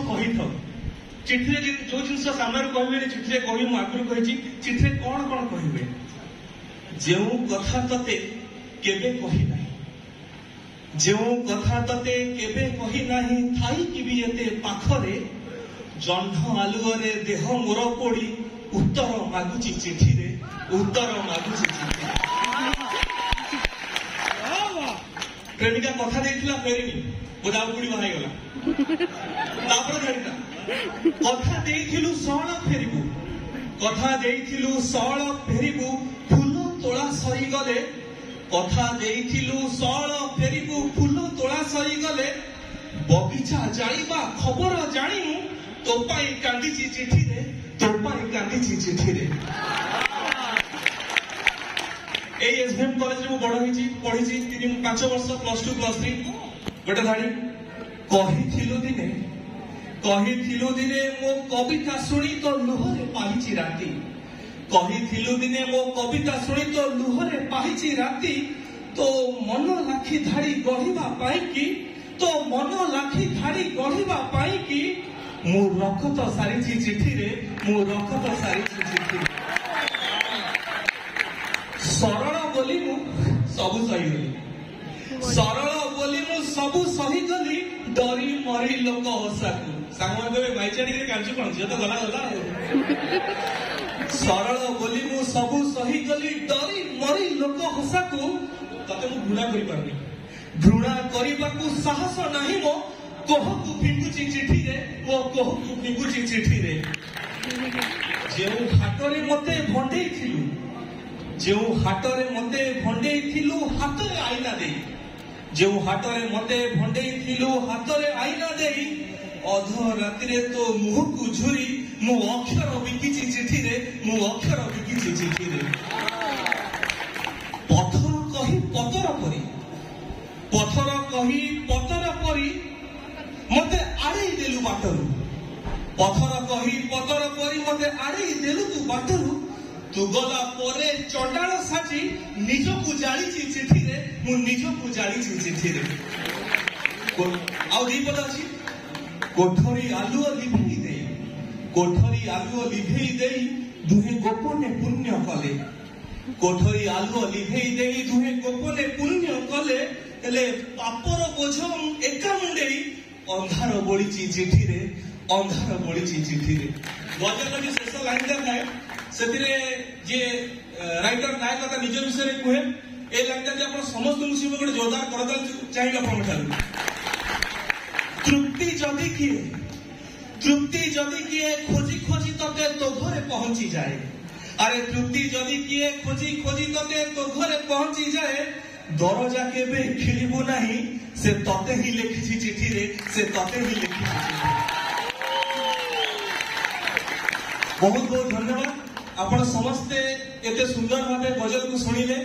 कही था चिठी जो जिन सामने कहे चिठी कह आगुरी कही चिठी कौन कौन कहे जो कथा तते केबे कही ना जो कथा तते केबे कही नाही थाई कि भी एते पाखरे जह्न आलुअरे देह मोर पोड़ी उत्तर मागुची चिठी रे उत्तर मागुची चिठी प्रेमिका कथा देथिला फेरिनी बोधा उडी बाहाई गला तापर धरिता कथा देथिलु सळ फेरिबु कथा देथिलु सळ फेरिबु फूल तोळा सरी गले कथा देथिलु सळ फेरिबु फूल तोळा सरी गले बगीचा जाइबा खबर जानिमु तो पाई कांदीची चिठी रे तो पाई कांदीची चिठी रे ए एसबीएम कॉलेज रे बड़ होई पढ़ी 3-5 वर्ष +2 +3 गोटे धाड़ी कहिथिलु दिने मो कविता सुनी तो लुहरे पाहिची राती कहिथिलु दिने मो कविता सुनी तो लुहरे पाहिची राती तो मन लाखी धाड़ी गढ़िबा पाई की तो मन लाखी धाड़ी गढ़िबा पाई की मु रखत सारिची चिठी रे मु रखत सारिची चिठी सरल बोली मु सबु सही गली सरल बोली मु सबु सही गली डरी मरी लोक हसाकू सांग में भाईचारी के कार्य कौन झील तो गला सरल बोली मु सबु सही गली डरी मरी लोक हसाकू तते मु घृणा करि पारनी घृणा करिबाकू साहस नाही मो कोहकू फिंगुची चिठी रे वो कोहकू फिंगुची चिठी रे जेउ हाटरे मते भंडेई थिलु जो हाटरे मते भंडेई थिलु हातरे आईना दे जो हाटरे मते भंडेई थिलु हातरे आईना दे अध रातिरे तो मुह को झुरी मु अक्षर बिकिची चिठी रे मु अक्षर बिकिची चिठी रे पथर कही पतर परी पथर कही पतर परी मते आड़ेई देलु बाटरू पथर कही पतर परी मते आड़ेई देलु तू बाटरू तू गला परे चंडाल साची निजकू जाळीची चिठी रे मु निजकू जाळीची चिठी रे आउ दी पद अछि कोठरी आलुओ लिभेई देई दुहे गोपने पुण्य कले कोठरी आलुओ लिभेई देई दुहे गोपने पुण्य कले एले पापर बोझम एका मुंडेई अंधार बोळीची चिठी रे अंधार बोळीची चिठी रे गजल जो शेष लाइन थाए से जे राइटर नायक निज विषय कहे ए लाइन आप समस्त मुझे गोटे जोरदार करदे चाहिए आप तृप्ति जदि किए खोजी खोजी तते तो घरे पहुंची जाए अरे तृप्ति जदि किए खोजी खोजी तते तो घरे पहुंची जाए दरजा केबे खिलिबु नाही से तते ही लिखिछि चिठी रे से तते ही लिखिछि चिठी बहुत बहुत धन्यवाद आपण समस्ते एते सुंदर भावे गजल को सुनिले।